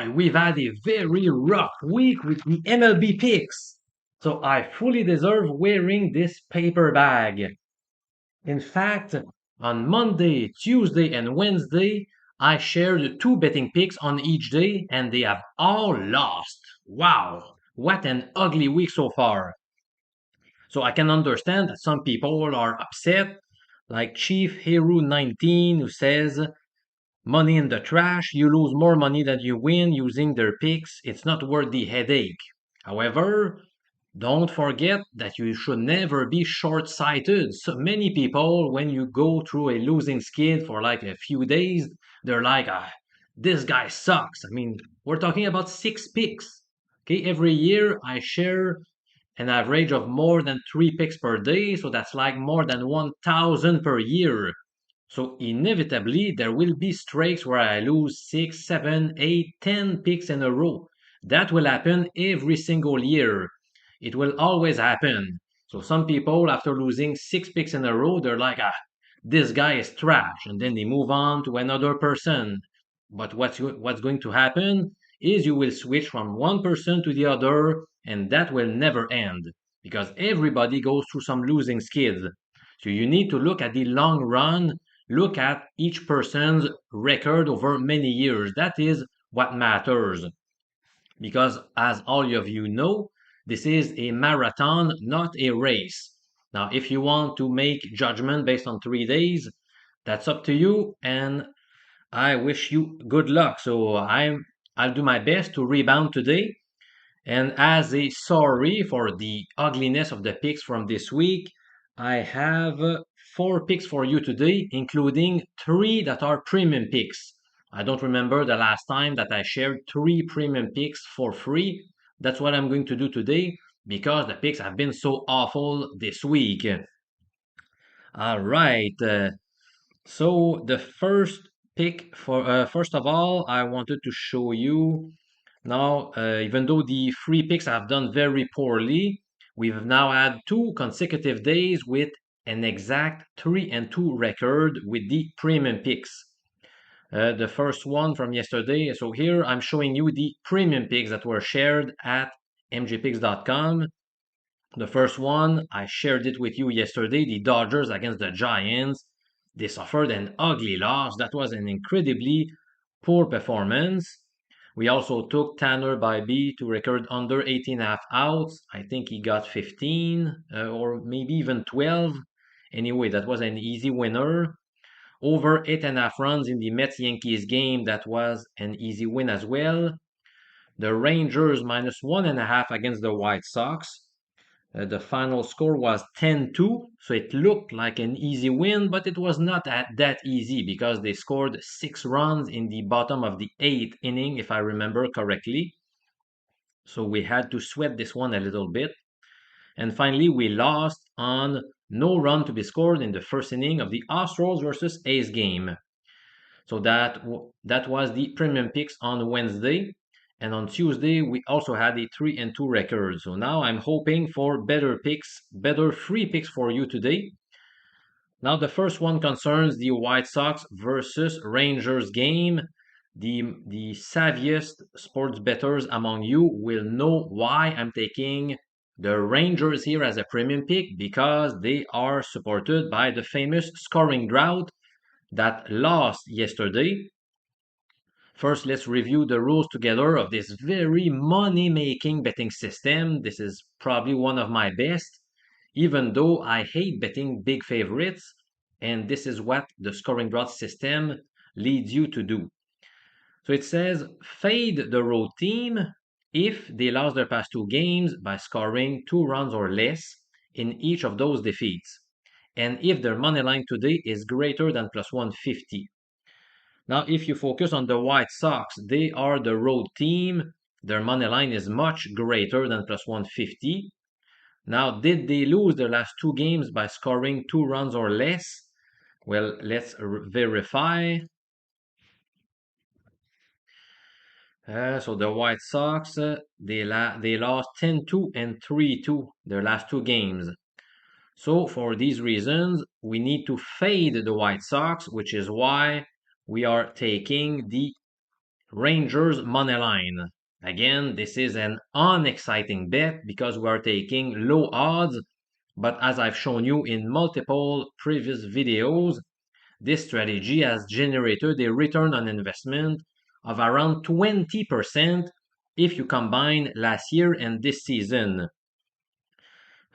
boy, we've had a very rough week with the MLB picks. So I fully deserve wearing this paper bag. In fact, on Monday, Tuesday, and Wednesday, I shared two betting picks on each day and they have all lost. Wow, what an ugly week so far. So I can understand that some people are upset, like Chief Hero 19 who says money in the trash, you lose more money than you win using their picks. It's not worth the headache. However, don't forget that you should never be short sighted. So many people, when you go through a losing skid for like a few days, they're like, this guy sucks. I mean, we're talking about six picks. Okay, every year I share an average of more than three picks per day, so that's like more than 1,000 per year. So inevitably, there will be streaks where I lose 6, 7, 8, 10 picks in a row. That will happen every single year. It will always happen. So some people, after losing six picks in a row, they're like, this guy is trash. And then they move on to another person. But what's going to happen is you will switch from one person to the other, and that will never end because everybody goes through some losing skids. So you need to look at the long run, look at each person's record over many years. That is what matters. Because as all of you know, this is a marathon, not a race. Now, if you want to make judgment based on 3 days, that's up to you, and I wish you good luck. So I'll do my best to rebound today. And as a sorry for the ugliness of the picks from this week, I have four picks for you today, including three that are premium picks. I don't remember the last time that I shared three premium picks for free. That's what I'm going to do today because the picks have been so awful this week. All right. So the first pick for first of all, I wanted to show you now, even though the free picks have done very poorly, we've now had two consecutive days with an exact 3-2 record with the premium picks. The first one from yesterday. So here I'm showing you the premium picks that were shared at mjpicks.com. The first one, I shared it with you yesterday, the Dodgers against the Giants. They suffered an ugly loss. That was an incredibly poor performance. We also took Tanner by B to record under 18.5 outs. I think he got 15 or maybe even 12. Anyway, that was an easy winner. Over 8.5 runs in the Mets Yankees game. That was an easy win as well. The Rangers minus 1.5 against the White Sox. The final score was 10-2, so it looked like an easy win, but it was not that easy because they scored 6 runs in the bottom of the 8th inning, if I remember correctly. So we had to sweat this one a little bit. And finally, we lost on no run to be scored in the first inning of the Astros versus A's game. So that was the premium picks on Wednesday. And on Tuesday, we also had a 3-2 record. So now I'm hoping for better picks, better free picks for you today. Now the first one concerns the White Sox versus Rangers game. The savviest sports bettors among you will know why I'm taking the Rangers here as a premium pick because they are supported by the famous scoring drought that lost yesterday. First, let's review the rules together of this very money-making betting system. This is probably one of my best, even though I hate betting big favorites, and this is what the scoring drought system leads you to do. So it says fade the road team if they lost their past two games by scoring 2 runs or less in each of those defeats, and if their money line today is greater than plus 150. Now, if you focus on the White Sox, they are the road team. Their money line is much greater than plus 150. Now, did they lose their last two games by scoring 2 runs or less? Well, let's verify. So the White Sox, they lost 10-2 and 3-2 their last two games. So for these reasons, we need to fade the White Sox, which is why we are taking the Rangers money line. Again, this is an unexciting bet because we are taking low odds, but as I've shown you in multiple previous videos, this strategy has generated a return on investment of around 20% if you combine last year and this season.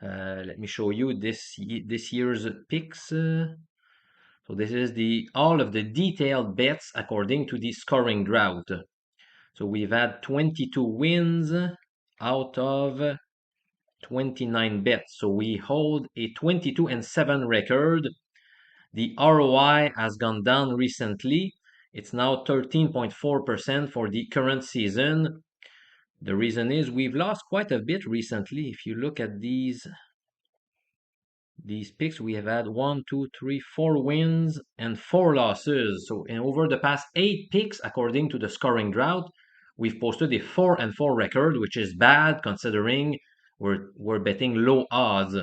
Let me show you this year's picks. So this is the all of the detailed bets according to the scoring drought. So we've had 22 wins out of 29 bets. So we hold a 22-7 record. The ROI has gone down recently. It's now 13.4% for the current season. The reason is we've lost quite a bit recently. If you look at these picks, we have had 4 wins and 4 losses. So over the past 8 picks, according to the scoring drought, we've posted a 4-4 record, which is bad considering we're betting low odds.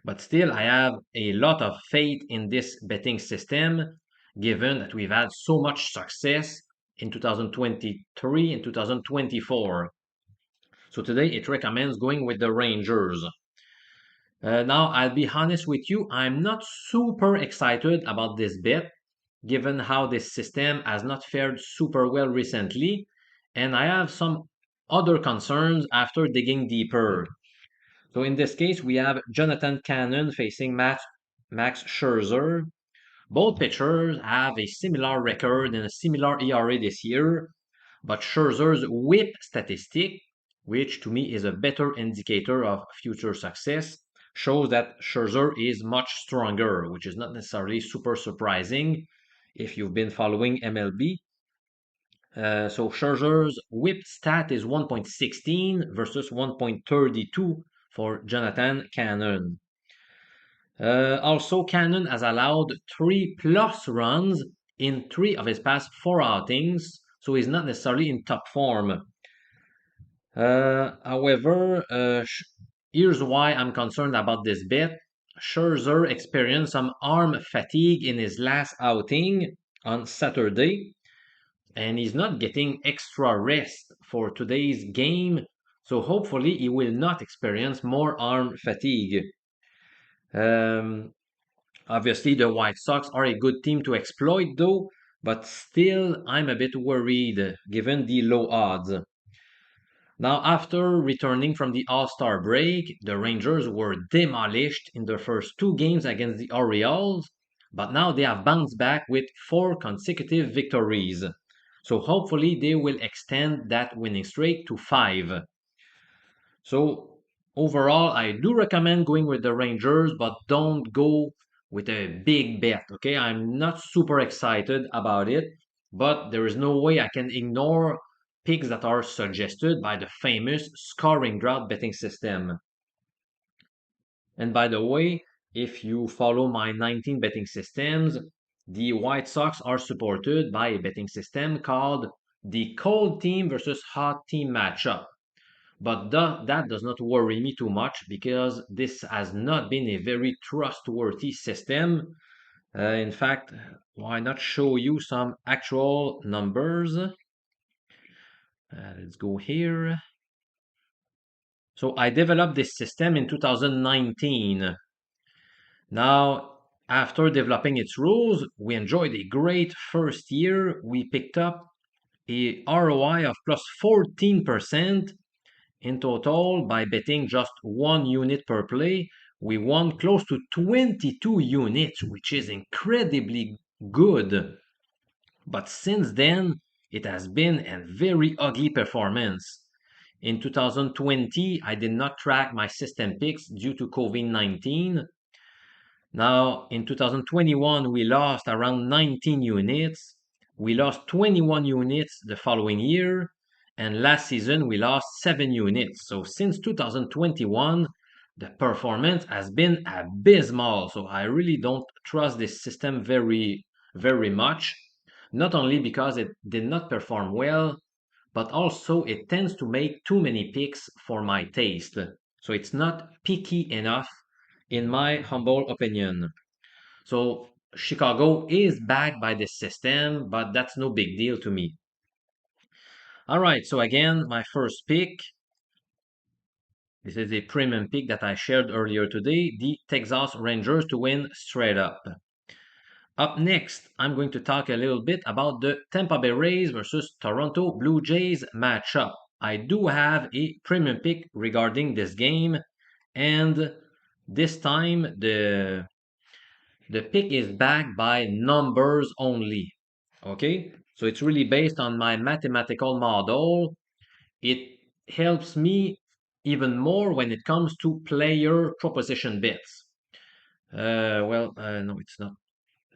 But still, I have a lot of faith in this betting system, given that we've had so much success in 2023 and 2024. So today it recommends going with the Rangers. Now, I'll be honest with you, I'm not super excited about this bet, given how this system has not fared super well recently, and I have some other concerns after digging deeper. So in this case, we have Jonathan Cannon facing Max Scherzer. Both pitchers have a similar record and a similar ERA this year, but Scherzer's whip statistic, which to me is a better indicator of future success, shows that Scherzer is much stronger, which is not necessarily super surprising if you've been following MLB. So Scherzer's whip stat is 1.16 versus 1.32 for Jonathan Cannon. Also, Cannon has allowed 3+ runs in 3 of his past 4 outings, so he's not necessarily in top form. However, here's why I'm concerned about this bet. Scherzer experienced some arm fatigue in his last outing on Saturday, and he's not getting extra rest for today's game, so hopefully he will not experience more arm fatigue. Um, Obviously, the White Sox are a good team to exploit, though, but still, I'm a bit worried given the low odds. Now, after returning from the All-Star break, the Rangers were demolished in their first 2 games against the Orioles, but now they have bounced back with 4 consecutive victories. So hopefully they will extend that winning streak to 5. So overall, I do recommend going with the Rangers, but don't go with a big bet. Okay, I'm not super excited about it, but there is no way I can ignore picks that are suggested by the famous scoring drought betting system. And by the way, if you follow my 19 betting systems, the White Sox are supported by a betting system called the cold team versus hot team matchup. But that does not worry me too much because this has not been a very trustworthy system. In fact, why not show you some actual numbers? Let's go here. So I developed this system in 2019. Now, after developing its rules, we enjoyed a great first year. We picked up a ROI of plus 14%. In total, by betting just 1 unit per play, we won close to 22 units, which is incredibly good. But since then, it has been a very ugly performance. In 2020, I did not track my system picks due to COVID-19. Now, in 2021, we lost around 19 units. We lost 21 units the following year. And last season, we lost 7 units. So since 2021, the performance has been abysmal. So I really don't trust this system very much. Not only because it did not perform well, but also it tends to make too many picks for my taste. So it's not picky enough in my humble opinion. So Chicago is backed by this system, but that's no big deal to me. All right, so again, my first pick. This is a premium pick that I shared earlier today, the Texas Rangers to win straight up. Up next, I'm going to talk a little bit about the Tampa Bay Rays versus Toronto Blue Jays matchup. I do have a premium pick regarding this game, and this time the pick is backed by numbers only. Okay, so it's really based on my mathematical model. It helps me even more when it comes to player proposition bets. No, it's not.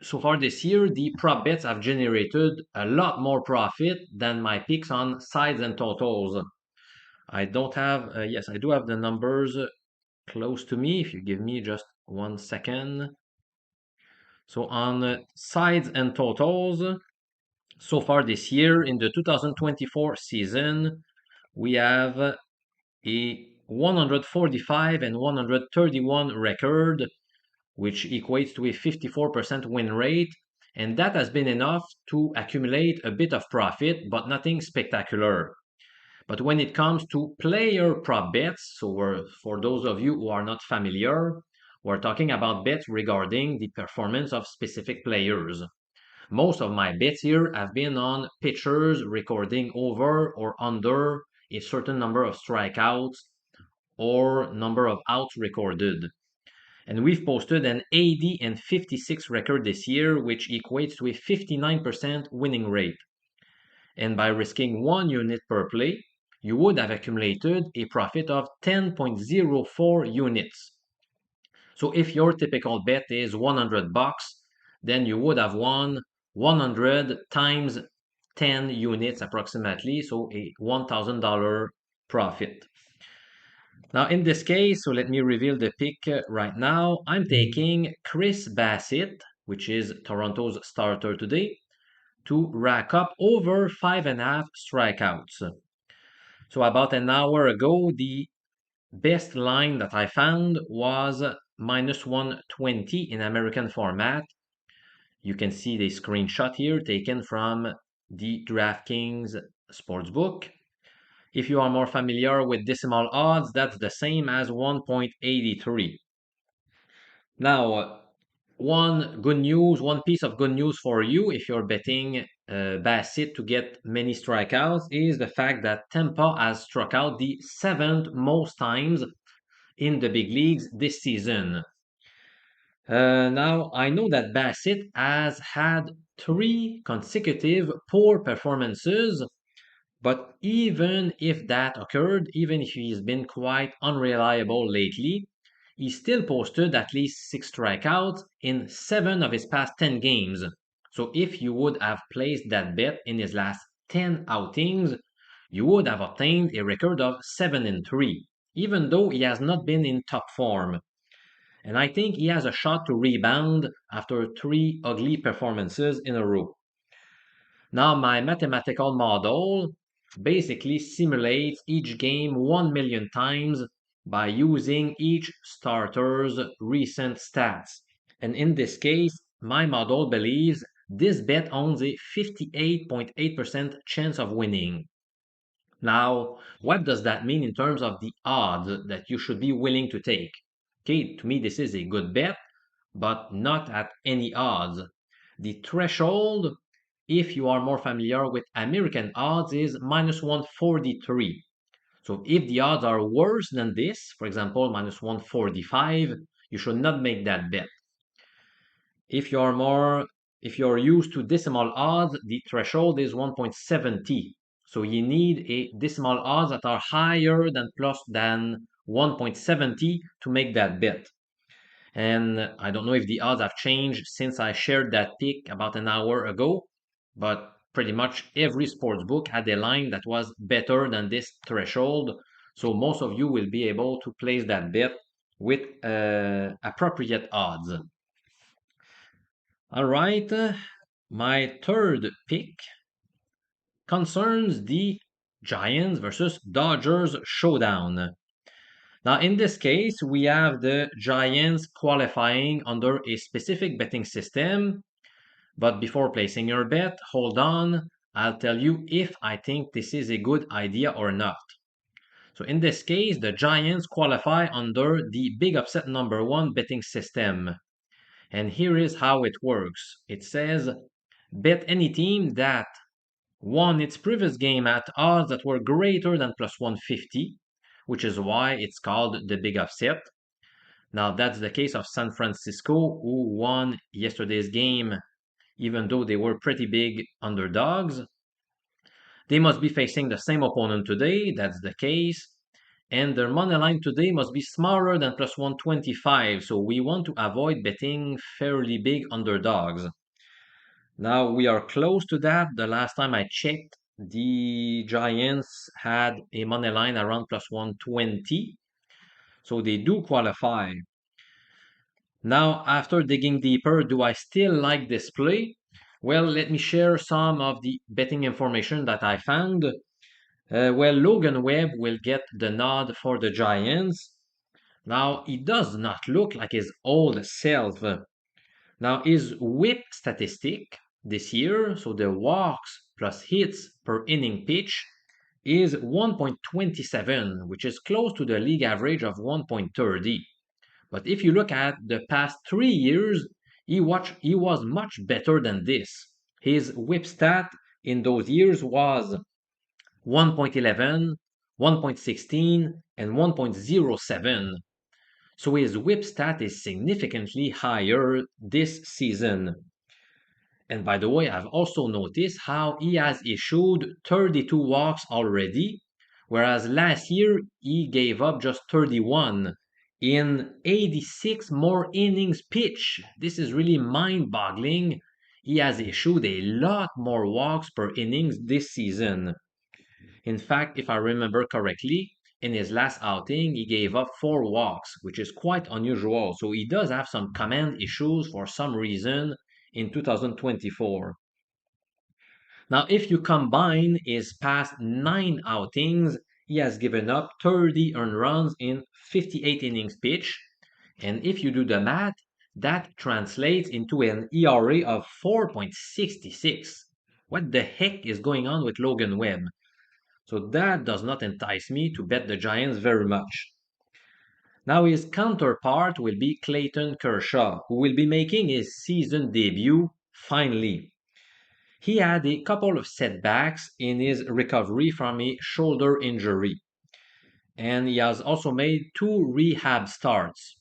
So far this year, the prop bets have generated a lot more profit than my picks on sides and totals. I don't have, yes, I do have the numbers close to me. If you give me just 1 second. So on sides and totals, so far this year in the 2024 season, we have a 145 and 131 record, which equates to a 54% win rate. And that has been enough to accumulate a bit of profit, but nothing spectacular. But when it comes to player prop bets, so for those of you who are not familiar, we're talking about bets regarding the performance of specific players. Most of my bets here have been on pitchers recording over or under a certain number of strikeouts or number of outs recorded. And we've posted an 80 and 56 record this year, which equates to a 59% winning rate. And by risking 1 unit per play, you would have accumulated a profit of 10.04 units. So if your typical bet is 100 bucks, then you would have won 100 times 10 units approximately, so a $1,000 profit. Now in this case, so let me reveal the pick right now. I'm taking Chris Bassett, which is Toronto's starter today, to rack up over 5.5 strikeouts. So about an hour ago, the best line that I found was minus 120 in American format. You can see the screenshot here taken from the DraftKings Sportsbook. If you are more familiar with decimal odds, that's the same as 1.83. Now, one piece of good news for you if you're betting Bassett to get many strikeouts is the fact that Tampa has struck out the seventh most times in the big leagues this season. Now, I know that Bassett has had 3 consecutive poor performances, but even if that occurred, even if he's been quite unreliable lately, he still posted at least 6 strikeouts in 7 of his past 10 games. So if you would have placed that bet in his last 10 outings, you would have obtained a record of 7-3, even though he has not been in top form. And I think he has a shot to rebound after 3 ugly performances in a row. Now, my mathematical model basically simulates each game 1 million times by using each starter's recent stats. And in this case, my model believes this bet owns a 58.8% chance of winning. Now, what does that mean in terms of the odds that you should be willing to take? Okay, to me, this is a good bet, but not at any odds. The threshold, if you are more familiar with American odds, is minus 143. So if the odds are worse than this, for example, minus 145, you should not make that bet. If you're used to decimal odds, the threshold is 1.70. So you need a decimal odds that are higher than plus than 1.70 to make that bet. And I don't know if the odds have changed since I shared that pick about an hour ago, but pretty much every sports book had a line that was better than this threshold. So most of you will be able to place that bet with appropriate odds. All right, my third pick concerns the Giants versus Dodgers showdown. Now, in this case, we have the Giants qualifying under a specific betting system. But before placing your bet, hold on. I'll tell you if I think this is a good idea or not. So in this case, the Giants qualify under the big upset number one betting system. And here is how it works. It says bet any team that won its previous game at odds that were greater than plus 150, which is why it's called the big upset. Now that's the case of San Francisco, who won yesterday's game, even though they were pretty big underdogs. They must be facing the same opponent today, that's the case. And their money line today must be smaller than plus 125, so we want to avoid betting fairly big underdogs. Now we are close to that. The last time I checked, the Giants had a money line around plus 120, so they do qualify. Now, after digging deeper, do I still like this play? Well, let me share some of the betting information that I found. Well, Logan Webb will get the nod for the Giants. Now, he does not look like his old self. Now, his whip statistic this year, so the walks plus hits per inning pitch, is 1.27, which is close to the league average of 1.30. But if you look at the past 3 years, he was much better than this. His whip stat in those years was 1.11, 1.16, and 1.07. So his whip stat is significantly higher this season. And by the way, I've also noticed how he has issued 32 walks already, whereas last year he gave up just 31 in 86 more innings pitched. This is really mind-boggling. He has issued a lot more walks per innings this season. In fact, if I remember correctly, in his last outing, he gave up 4 walks, which is quite unusual. So he does have some command issues for some reason in 2024. Now, if you combine his past 9 outings, he has given up 30 earned runs in 58 innings pitched. And if you do the math, that translates into an ERA of 4.66. What the heck is going on with Logan Webb? So that does not entice me to bet the Giants very much. Now his counterpart will be Clayton Kershaw, who will be making his season debut finally. He had a couple of setbacks in his recovery from a shoulder injury, and he has also made 2 rehab starts.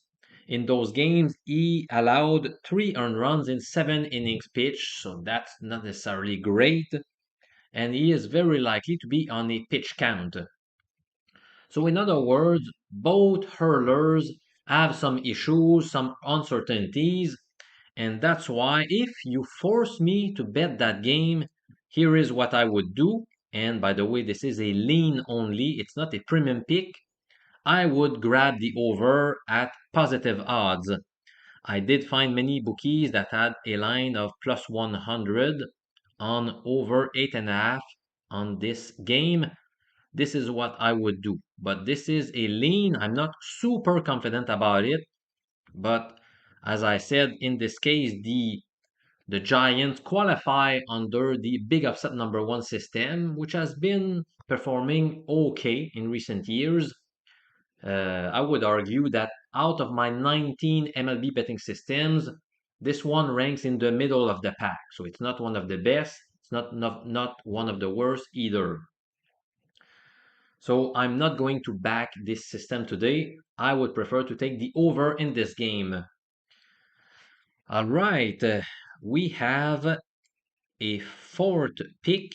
In those games, he allowed 3 earned runs in 7 innings pitched, so that's not necessarily great, and he is very likely to be on a pitch count. So in other words, both hurlers have some issues, some uncertainties, and that's why if you force me to bet that game, here is what I would do. And by the way, this is a lean only, it's not a premium pick. I would grab the over at positive odds. I did find many bookies that had a line of plus 100 on over 8.5 on this game. This is what I would do. But this is a lean. I'm not super confident about it. But as I said, in this case, the Giants qualify under the big upset number one system, which has been performing okay in recent years. I would argue that out of my 19 MLB betting systems, this one ranks in the middle of the pack. So it's not one of the best. It's not one of the worst either. So I'm not going to back this system today. I would prefer to take the over in this game. All right, we have a fourth pick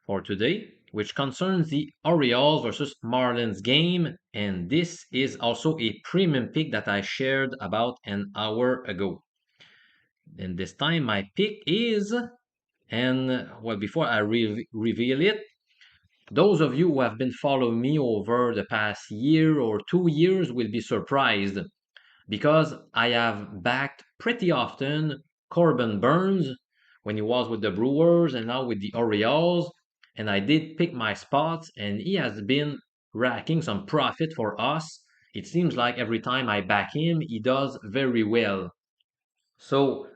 for today, which concerns the Orioles versus Marlins game. And this is also a premium pick that I shared about an hour ago. And this time my pick is, and well, before I reveal it, those of you who have been following me over the past year or 2 years will be surprised because I have backed pretty often Corbin Burns when he was with the Brewers and now with the Orioles. And I did pick my spots, and he has been racking some profit for us. It seems like every time I back him, he does very well. So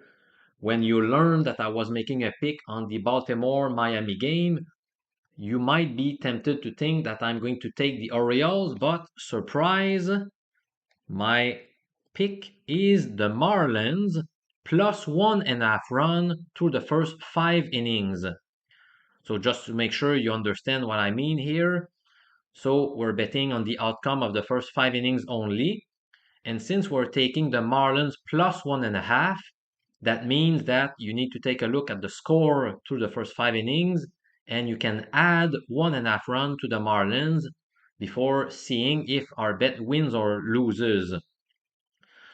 when you learn that I was making a pick on the Baltimore-Miami game, you might be tempted to think that I'm going to take the Orioles, but surprise, my pick is the Marlins plus 1.5 run through the first 5 innings. So just to make sure you understand what I mean here, so we're betting on the outcome of the first 5 innings only. And since we're taking the Marlins plus 1.5, that means that you need to take a look at the score through the first 5 innings, and you can add 1.5 run to the Marlins before seeing if our bet wins or loses.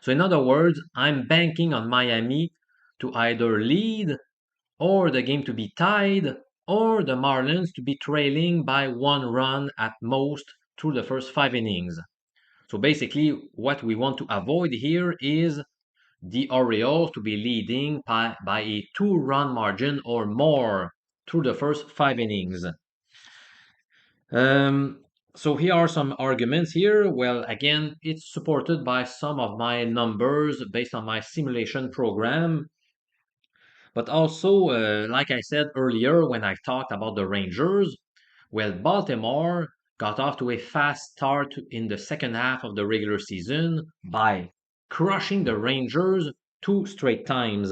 So in other words, I'm banking on Miami to either lead or the game to be tied or the Marlins to be trailing by 1 run at most through the first 5 innings. So basically, what we want to avoid here is the Orioles to be leading by a 2-run margin or more through the first 5 innings. Um, so here are some arguments here. Well, again, it's supported by some of my numbers based on my simulation program. But also, like I said earlier when I talked about the Rangers, well, Baltimore got off to a fast start in the second half of the regular season by crushing the Rangers 2 straight times.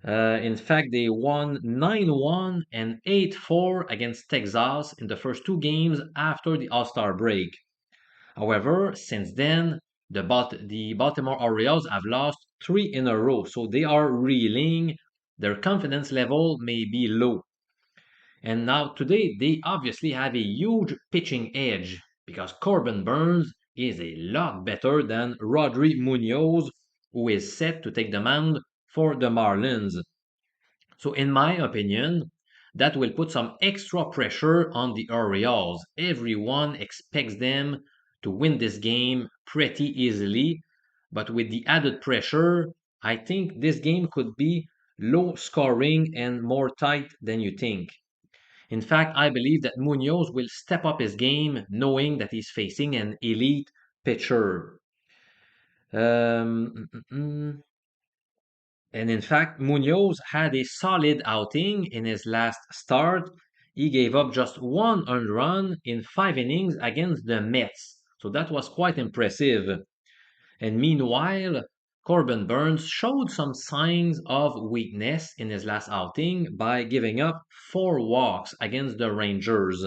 In fact, they won 9-1 and 8-4 against Texas in the first 2 games after the All-Star break. However, since then, the Baltimore Orioles have lost 3 in a row, so they are reeling. Their confidence level may be low. And now today, they obviously have a huge pitching edge because Corbin Burns is a lot better than Rodri Munoz, who is set to take the mound for the Marlins. So in my opinion, that will put some extra pressure on the Orioles. Everyone expects them to win this game pretty easily, but with the added pressure, I think this game could be low scoring and more tight than you think. In fact, I believe that Munoz will step up his game knowing that he's facing an elite pitcher. Um, mm, mm, mm. And in fact, Munoz had a solid outing in his last start. He gave up just 1 earned run in 5 innings against the Mets. So that was quite impressive. And meanwhile, Corbin Burns showed some signs of weakness in his last outing by giving up 4 walks against the Rangers.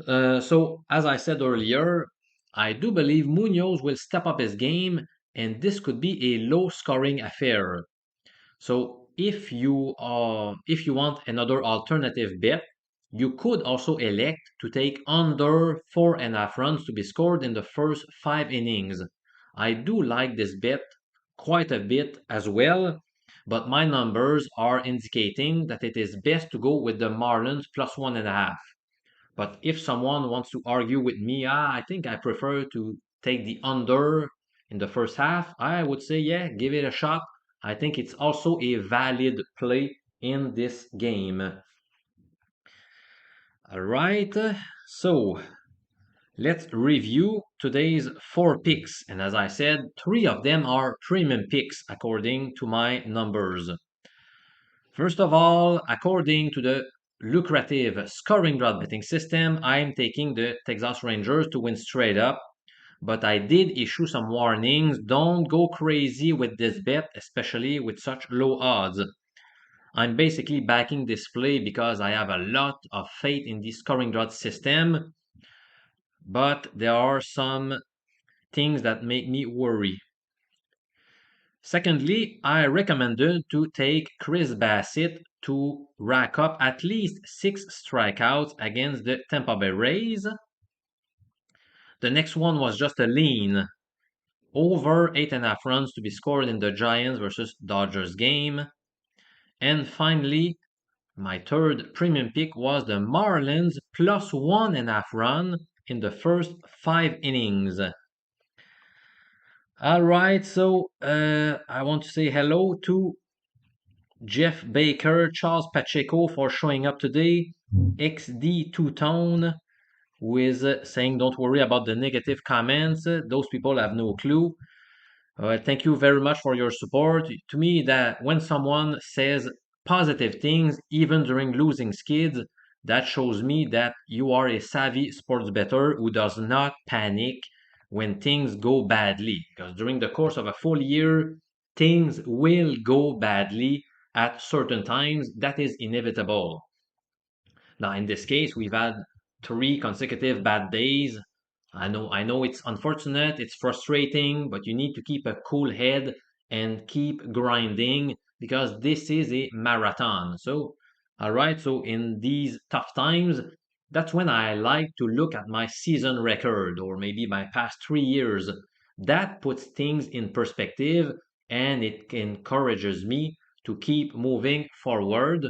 So, as I said earlier, I do believe Munoz will step up his game, and this could be a low-scoring affair. So, if you want another alternative bet, you could also elect to take under 4.5 runs to be scored in the first 5 innings. I do like this bet quite a bit as well, but my numbers are indicating that it is best to go with the Marlins plus 1.5. But if someone wants to argue with me, I think I prefer to take the under in the first half. I would say, yeah, give it a shot. I think it's also a valid play in this game. All right, so let's review today's 4 picks. And as I said, 3 of them are premium picks according to my numbers. First of all, according to the lucrative scoring drought betting system, I'm taking the Texas Rangers to win straight up, but I did issue some warnings. Don't go crazy with this bet, especially with such low odds. I'm basically backing this play because I have a lot of faith in the scoring drought system, but there are some things that make me worry. Secondly, I recommended to take Chris Bassett to rack up at least 6 strikeouts against the Tampa Bay Rays. The next one was just a lean, over 8.5 runs to be scored in the Giants versus Dodgers game. And finally, my third premium pick was the Marlins plus 1.5 run in the first 5 innings. All right, so I want to say hello to Jeff Baker, Charles Pacheco for showing up today, XD Two Tone, who is saying don't worry about the negative comments. Those people have no clue. Thank you very much for your support. To me, that when someone says positive things, even during losing skids, that shows me that you are a savvy sports bettor who does not panic when things go badly. Because during the course of a full year, things will go badly at certain times. That is inevitable. Now, in this case, we've had three consecutive bad days. I know it's unfortunate, it's frustrating, but you need to keep a cool head and keep grinding because this is a marathon. So, all right, so in these tough times, that's when I like to look at my season record or maybe my past 3 years. That puts things in perspective and it encourages me to keep moving forward.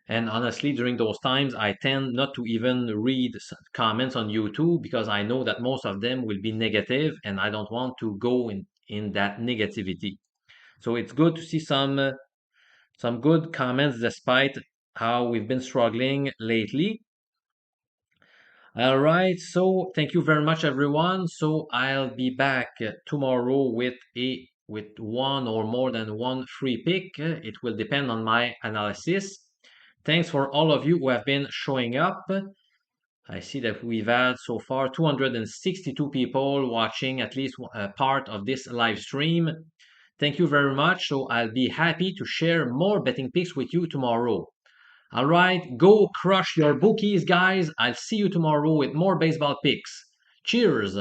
And honestly, during those times, I tend not to even read comments on YouTube because I know that most of them will be negative and I don't want to go in that negativity. So it's good to see some good comments despite how we've been struggling lately. All right, so thank you very much, everyone. So I'll be back tomorrow with one or more than one free pick. It will depend on my analysis. Thanks for all of you who have been showing up. I see that we've had so far 262 people watching at least a part of this live stream. Thank you very much. So I'll be happy to share more betting picks with you tomorrow. All right, go crush your bookies, guys. I'll see you tomorrow with more baseball picks. Cheers.